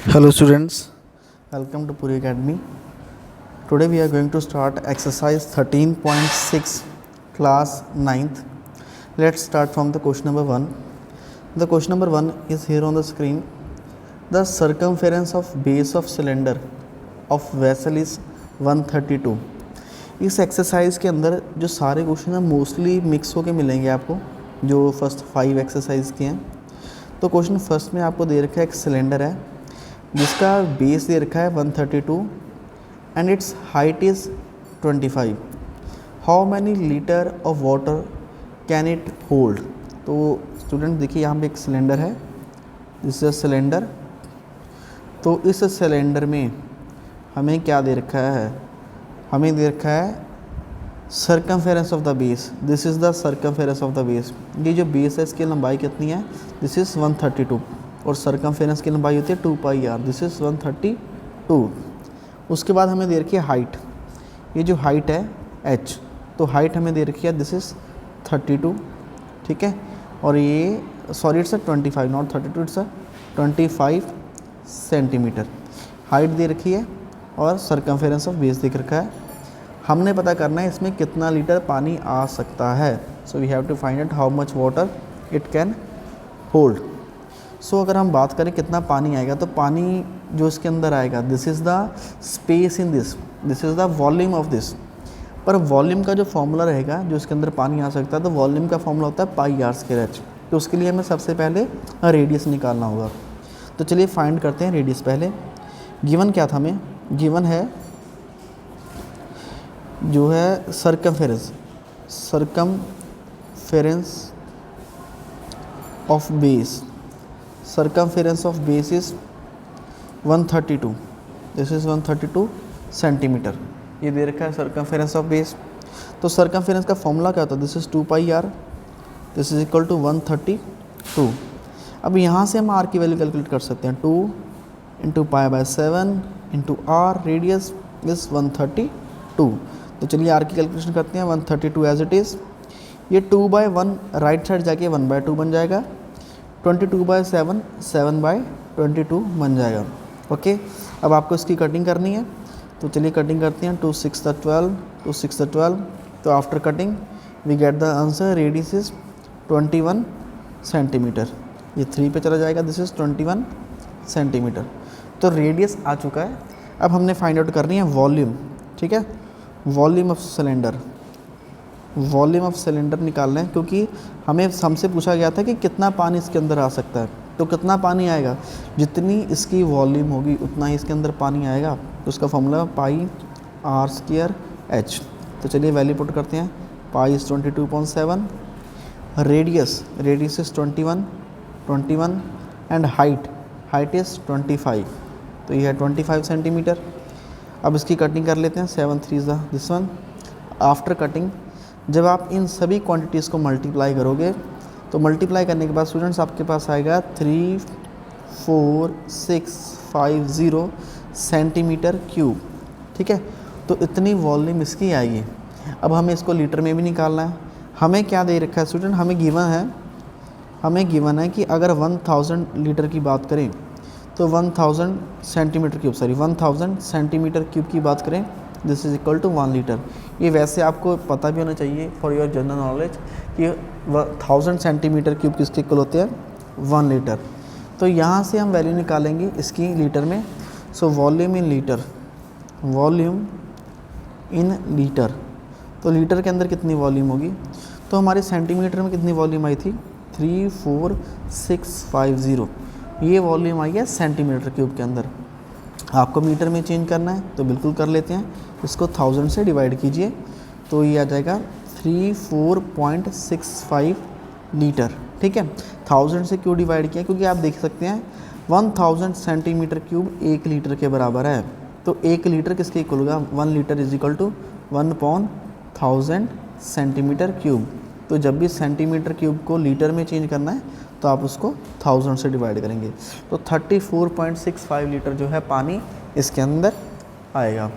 Hello students, welcome to Puri Academy. Today we are going to start exercise 13.6 class 9th. Let's start from the question number 1. The question number 1 is here on the screen. The circumference of base of cylinder of vessel is 132. इस exercise के अंदर जो सारे question हैं mostly mix होके मिलेंगे आपको, जो फर्स्ट 5 एक्सरसाइज के हैं। तो क्वेश्चन फर्स्ट में आपको दे रखा है एक सिलेंडर है जिसका बेस दे रखा है 132 and it's height is 25। How many litre of water can it hold. तो स्टूडेंट देखिए यहाँ पे एक सिलेंडर है, दिस इज अ सिलेंडर। तो इस सिलेंडर में हमें क्या दे रखा है, हमें दे रखा है circumference of the base. This is the circumference of the base. ये जो बेस है इसकी लंबाई कितनी है, दिस इज़ 132 और सर्कमफेरेंस की लंबाई होती है 2 पाई आर, दिस इज़ 132। उसके बाद हमें दे रखी है हाइट, ये जो हाइट है h, तो हाइट हमें दे रखी है दिस इज़ 32, ठीक है। और ये sorry it's 25 not 32, it's 25 centimetre height दे रखी है और सर्कमफेरेंस ऑफ बेस देख रखा है। हमने पता करना है इसमें कितना लीटर पानी आ सकता है। So we have to find out how much water it can hold. So अगर हम बात करें कितना पानी आएगा, तो पानी जो इसके अंदर आएगा this is the space in this is the volume of this. पर वॉल्यूम का जो फॉर्मूला रहेगा जो इसके अंदर पानी आ सकता है, तो वॉल्यूम का फॉर्मूला होता है पाई आर स्क्वायर एच। तो उसके लिए हमें सबसे पहले रेडियस निकालना होगा। तो चलिए फाइंड करते हैं रेडियस पहले। गिवन क्या था हमें, गिवन है जो है circumference of base. Circumference of base is 132, this is 132 centimetre. ये दे रखा है सर्कमफेरेंस ऑफ बेस। तो सर्कमफेरेंस का फॉर्मूला क्या होता है, this is 2 pi r, this is equal to 132। अब यहाँ से हम आर की वैल्यू कैलकुलेट कर सकते हैं, 2 into pi by 7 into r, radius is 132। तो चलिए आर की कैलकुलेशन करते हैं, 132 एज इट इज़। ये 2/1 राइट साइड जाके 1/2 बन जाएगा, 22/7 7/22 बन जाएगा। ओके, अब आपको इसकी कटिंग करनी है, तो चलिए कटिंग करते हैं। 2 6 12, 2 6 12। तो after cutting we get the answer, radius is 21 centimetre. ये 3 पे चला जाएगा, दिस इज़ 21 सेंटीमीटर। तो रेडियस आ चुका है। अब हमने फाइंड आउट करनी है वॉल्यूम, ठीक है। Volume of cylinder, volume of cylinder निकालना है, क्योंकि हमें हमसे पूछा गया था कि कितना पानी इसके अंदर आ सकता है। तो कितना पानी आएगा, जितनी इसकी वॉल्यूम होगी उतना ही इसके अंदर पानी आएगा। तो उसका formula pi r square h. तो चलिए वैल्यू पुट करते हैं। Pi is 22.7, radius is 21 and height is 25। तो ये है 25 सेंटीमीटर। अब इसकी कटिंग कर लेते हैं, 7 3 दिस वन। आफ्टर कटिंग जब आप इन सभी क्वांटिटीज़ को मल्टीप्लाई करोगे, तो मल्टीप्लाई करने के बाद स्टूडेंट्स आपके पास आएगा 34650 सेंटीमीटर क्यूब, ठीक है। तो इतनी वॉल्यूम इसकी आएगी। अब हमें इसको लीटर में भी निकालना है। हमें क्या दे रखा है स्टूडेंट, हमें गिवन है कि अगर 1000 लीटर की बात करें, तो 1000 सेंटीमीटर क्यूब की बात करें, this is equal to 1 litre. ये वैसे आपको पता भी होना चाहिए फॉर योर जनरल नॉलेज कि 1000 सेंटीमीटर क्यूब किसके इक्वल होते हैं, 1 लीटर। तो यहाँ से हम वैल्यू निकालेंगे इसकी लीटर में। सो वॉल्यूम इन लीटर, तो लीटर के अंदर कितनी वॉल्यूम होगी, तो हमारे सेंटीमीटर में कितनी वॉल्यूम आई थी, 34650। ये वॉल्यूम आई है सेंटीमीटर क्यूब के अंदर। आपको मीटर में चेंज करना है तो बिल्कुल कर लेते हैं, इसको 1000 से डिवाइड कीजिए, तो ये आ जाएगा 34.65 लीटर, ठीक है। 1000 से क्यों डिवाइड किया, क्योंकि आप देख सकते हैं 1000 सेंटीमीटर क्यूब 1 लीटर के बराबर है। तो 1 लीटर किसके इक्वल होगा, 1 litre is equal to 1/1000 centimetre cube. तो जब भी सेंटीमीटर क्यूब को लीटर में चेंज करना है तो आप उसको 1000 से डिवाइड करेंगे। तो 34.65 लीटर जो है पानी इसके अंदर आएगा।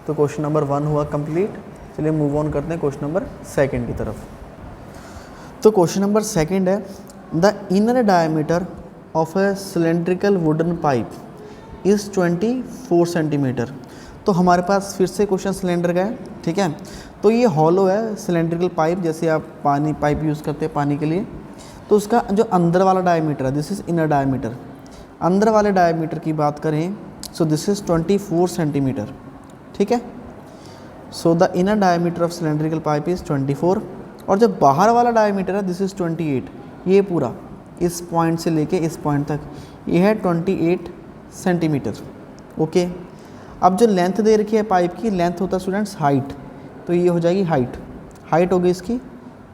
तो क्वेश्चन नंबर 1 हुआ कंप्लीट। चलिए मूव ऑन करते हैं क्वेश्चन नंबर 2 की तरफ। तो क्वेश्चन नंबर 2 है, the inner diameter of a cylindrical wooden pipe is 24 centimetre. तो हमारे पास फिर से क्वेश्चन सिलेंडर का है, ठीक है। तो ये हॉलो है सिलेंड्रिकल पाइप, जैसे आप पानी पाइप यूज़ करते हैं पानी के लिए, तो उसका जो अंदर वाला डायमीटर है, दिस इज़ इनर डायमीटर। अंदर वाले डायमीटर की बात करें सो दिस इज़ 24 सेंटीमीटर, ठीक है। So the inner diameter of cylindrical pipe is 24, और जो बाहर वाला डायमीटर है दिस इज़ 28। ये पूरा इस पॉइंट से लेके इस पॉइंट तक ये है 28 सेंटीमीटर, ओके। अब जो लेंथ दे रखी है पाइप की, लेंथ होता है स्टूडेंट्स हाइट, तो ये हो जाएगी हाइट। हाइट होगी इसकी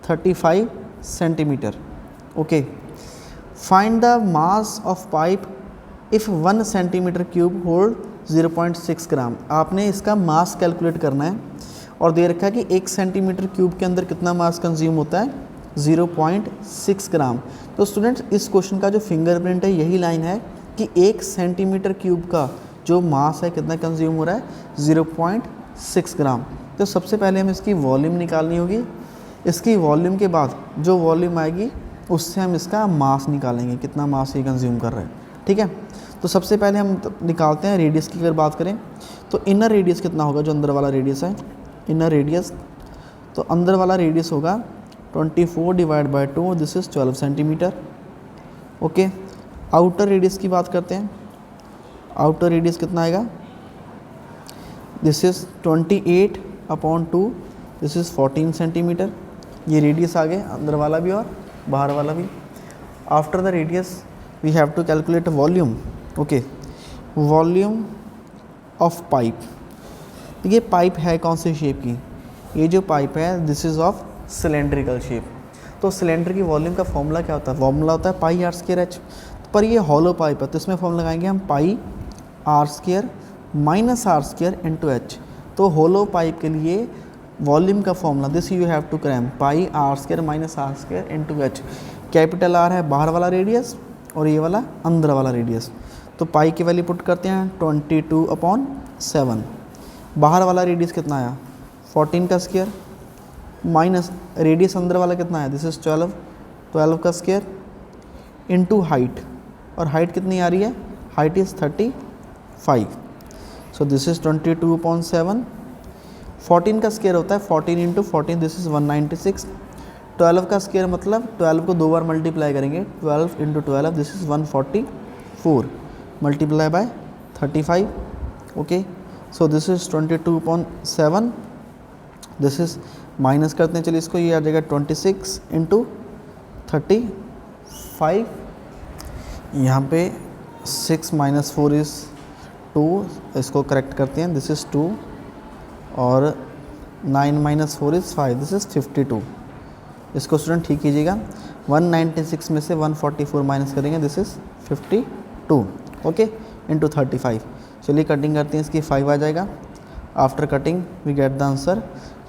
35 centimetre, okay. Find the mass of pipe if 1 centimetre cube hold 0.6 ग्राम। आपने इसका मास कैलकुलेट करना है, और दे रखा है कि 1 सेंटीमीटर क्यूब के अंदर कितना मास कंज्यूम होता है, 0.6 ग्राम। तो स्टूडेंट्स इस क्वेश्चन का जो फिंगरप्रिंट है यही लाइन है कि 1 सेंटीमीटर क्यूब का जो मास है कितना कंज्यूम हो रहा है, 0.6 ग्राम। तो सबसे पहले हमें इसकी वॉल्यूम निकालनी होगी। इसकी वॉल्यूम के बाद जो वॉल्यूम आएगी उससे हम इसका मास निकालेंगे, कितना मास ये कंज्यूम कर रहा है, ठीक है। तो सबसे पहले हम निकालते हैं रेडियस की। अगर बात करें तो इनर रेडियस कितना होगा, जो अंदर वाला रेडियस है, इनर रेडियस, तो अंदर वाला रेडियस होगा 24 divide by 2, this is 12 centimetre, okay. Outer radius की बात करते हैं, आउटर रेडियस कितना आएगा, this is 28/2, this is 14 centimetre. ये रेडियस आ गए, अंदर वाला भी और बाहर वाला भी। After the radius we have to calculate volume, okay. Volume of pipe, ये पाइप है कौन सी शेप की, ये जो पाइप है this is of cylindrical shape. तो सिलेंडर की वॉल्यूम का फॉर्मूला क्या होता है, फॉर्मूला होता है पाई आर स्क्वायर एच। पर ये हॉलो पाइप है तो इसमें फॉर्मूला लगाएंगे हम pi r square minus r square into h. तो होलो पाइप के लिए वॉल्यूम का formula this you have to cram, pi r square minus r square into h. Capital R है बाहर वाला रेडियस और ये वाला अंदर वाला रेडियस। तो पाई की वैल्यू पुट करते हैं 22/7। बाहर वाला रेडियस कितना आया, 14 का स्क्वायर, माइनस रेडियस अंदर वाला कितना है, दिस इज़ 12 का स्क्वायर इंटू हाइट, और हाइट कितनी आ रही है, height is 35। So this is 22/7। 14 का स्क्वायर होता है 14 इंटू 14, दिस इज़ 196। 12 का स्क्वायर मतलब 12 को 2 बार मल्टीप्लाई करेंगे, 12 into 12 this is 144 multiply by 35, okay. So this is 22/7, this is minus करते हैं, चलिए इसको, ये आ जाएगा 26 इंटू 35। यहाँ पे 6 माइनस 4 इज़ 2, इसको करेक्ट करते हैं, दिस इज़ 2, और 9 माइनस 4 इज़ 5, दिस इज़ 52। इसको स्टूडेंट ठीक कीजिएगा, 196 में से 144 माइनस करेंगे, दिस इज़ 52, ओके, इंटू 35। चलिए कटिंग करते हैं, इसकी 5 आ जाएगा। After cutting we get the answer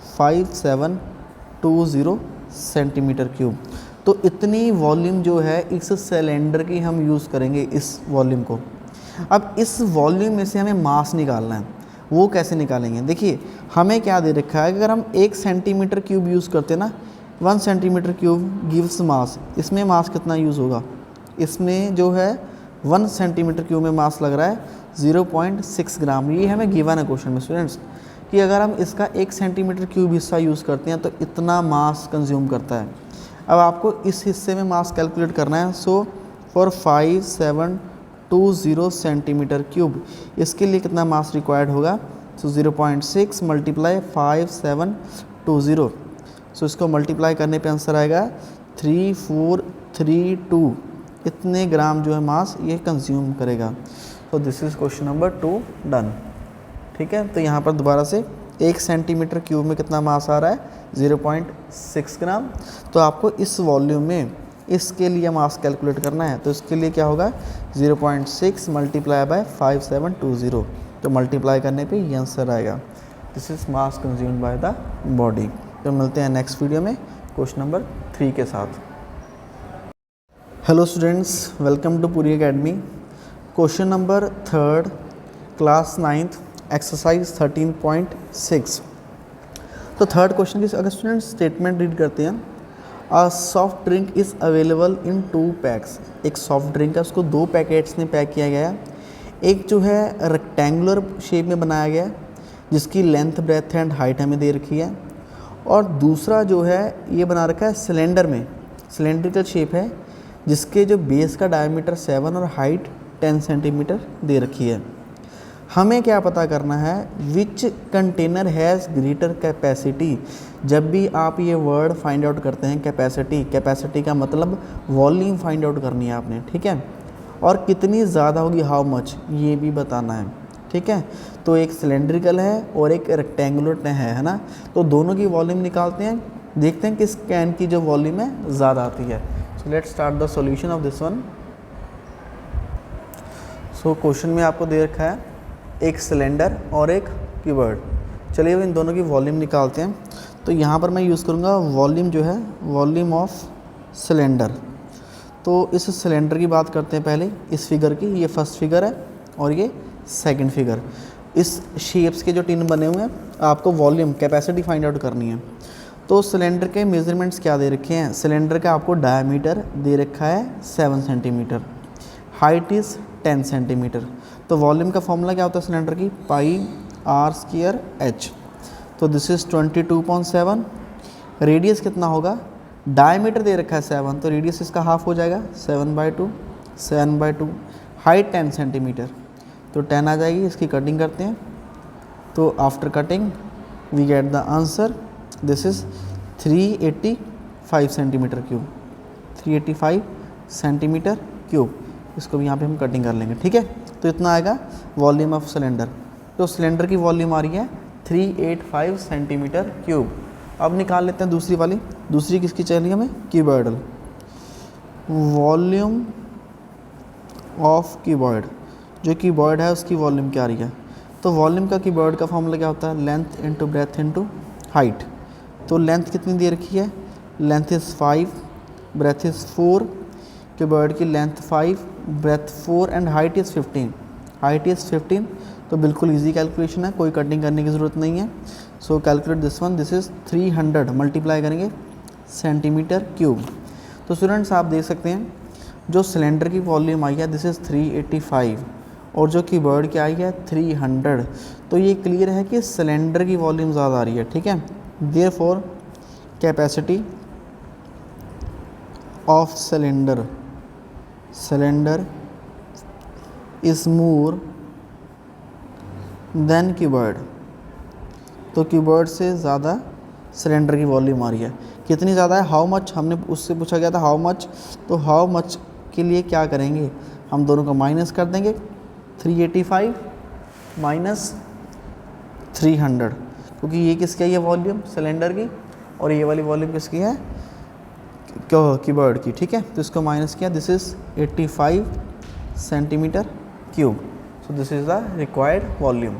5720 centimetre cube. तो इतनी वॉल्यूम जो है इस सिलेंडर की हम यूज़ करेंगे, इस वॉल्यूम को। अब इस वॉल्यूम में से हमें मास निकालना है, वो कैसे निकालेंगे, देखिए हमें क्या दे रखा है, अगर हम 1 सेंटीमीटर क्यूब यूज़ करते ना, 1 सेंटीमीटर क्यूब गिव्स मास, इसमें मास कितना यूज़ होगा, इसमें जो है 1 सेंटीमीटर क्यूब में मास लग रहा है 0.6 ग्राम। ये हमें गिवन है क्वेश्चन में स्टूडेंट्स, कि अगर हम इसका 1 सेंटीमीटर क्यूब हिस्सा यूज़ करते हैं तो इतना मास कंज्यूम करता है। अब आपको इस हिस्से में मास कैलकुलेट करना है। सो फॉर 5720 सेंटीमीटर क्यूब, इसके लिए कितना मास रिक्वायर्ड होगा, सो 0.6 मल्टीप्लाई 5720। सो इसको मल्टीप्लाई करने पे आंसर आएगा 3432, इतने ग्राम जो है मास ये कंज्यूम करेगा। तो this is question number 2 done, ठीक है। तो यहाँ पर दोबारा से 1 सेंटीमीटर क्यूब में कितना मास आ रहा है, 0.6 ग्राम। तो आपको इस वॉल्यूम में इसके लिए मास कैलकुलेट करना है, तो इसके लिए क्या होगा, 0.6 मल्टीप्लाई बाय 5720। तो मल्टीप्लाई करने पे ये आंसर आएगा, this is mass consumed by the body. तो मिलते हैं नेक्स्ट वीडियो में क्वेश्चन नंबर 3 के साथ। Hello students, welcome to Puri academy. Question number 3 class 9th exercise 13.6। तो थर्ड क्वेश्चन की अगर स्टूडेंट्स स्टेटमेंट रीड करते हैं, a soft drink is available in 2 PACS. एक सॉफ्ट ड्रिंक है, उसको 2 पैकेट्स में पैक किया गया है। एक जो है रेक्टेंगुलर शेप में बनाया गया है जिसकी लेंथ ब्रेथ एंड हाइट हमें दे रखी है, और दूसरा जो है ये बना रखा है सिलेंडर में, सिलेंड्रिकल शेप है जिसके जो बेस का डायमीटर 7 और हाइट 10 सेंटीमीटर दे रखी है। हमें क्या पता करना है, विच कंटेनर हैज़ ग्रेटर कैपेसिटी। जब भी आप ये वर्ड फाइंड आउट करते हैं कैपेसिटी, कैपेसिटी का मतलब वॉल्यूम फाइंड आउट करनी है आपने, ठीक है, और कितनी ज़्यादा होगी, हाउ मच, ये भी बताना है, ठीक है। तो एक सिलेंड्रिकल है और एक रेक्टेंगुलर है ना, तो दोनों की वॉल्यूम निकालते हैं, देखते हैं किस कैन की जो वॉल्यूम है ज़्यादा आती है। So let's start the solution of this one. So question में आपको दे रखा है एक सिलेंडर और एक क्यूबॉइड। चलिए इन दोनों की वॉल्यूम निकालते हैं। तो यहाँ पर मैं यूज़ करूँगा वॉल्यूम जो है, वॉल्यूम ऑफ सिलेंडर। तो इस सिलेंडर की बात करते हैं पहले, इस फिगर की, ये फर्स्ट फिगर है और ये सेकंड फिगर। इस शेप्स के जो टिन बने हुए हैं आपको वॉल्यूम कैपेसिटी फाइंड आउट करनी है। तो सिलेंडर के मेजरमेंट्स क्या दे रखे हैं, सिलेंडर का आपको डायमीटर दे रखा है 7 सेंटीमीटर, हाइट इज़ 10 सेंटीमीटर। तो वॉल्यूम का फॉर्मूला क्या होता है सिलेंडर की, पाई आर स्क्वायर एच। तो दिस इज़ 22.7। रेडियस कितना होगा, डायमीटर दे रखा है 7, तो रेडियस इसका हाफ हो जाएगा 7/2, 7/2। हाइट 10 सेंटीमीटर, तो 10 आ जाएगी। इसकी कटिंग करते हैं, तो after cutting we get the answer, this is 385 centimetre cube, 385 centimetre cube. इसको भी यहाँ पे हम कटिंग कर लेंगे, ठीक है। तो इतना आएगा वॉल्यूम ऑफ सिलेंडर। तो सिलेंडर की वॉल्यूम आ रही है 385 सेंटीमीटर क्यूब। अब निकाल लेते हैं दूसरी वाली। दूसरी किसकी चाहिए हमें, क्यूबॉइडल। वॉल्यूम ऑफ क्यूबॉइड, जो क्यूबॉइड है उसकी वॉल्यूम क्या आ रही है। तो वॉल्यूम का क्यूबॉइड का फॉर्मूला क्या होता है, length into breadth into height. तो लेंथ कितनी दे रखी है, length is 5, breadth is 4, cuboid की length 5, breadth 4 and height is 15, height is 15। तो बिल्कुल इजी कैलकुलेशन है, कोई कटिंग करने की ज़रूरत नहीं है। सो calculate this one, this is 300 multiply करेंगे सेंटीमीटर क्यूब। तो स्टूडेंट्स आप देख सकते हैं जो सिलेंडर की वॉल्यूम आई है दिस इज़ 385 और जो क्यूबॉइड की आई है 300। तो ये क्लियर है कि सिलेंडर की वॉल्यूम ज़्यादा आ रही है, ठीक है। Therefore capacity of cylinder is more than cuboid. तो क्यूबॉइड से ज़्यादा सिलेंडर की वॉल्यूम आ रही है। कितनी ज़्यादा है, हाउ मच, हमने उससे पूछा गया था हाउ मच। तो हाउ मच के लिए क्या करेंगे, हम दोनों को माइनस कर देंगे, 385 माइनस 300, क्योंकि ये किसकी है, ये वॉल्यूम सिलेंडर की, और ये वाली वॉल्यूम किसकी है, क्यूबॉइड की, ठीक है। तो इसको माइनस किया, this is 85 centimetre cube. So this is the required volume.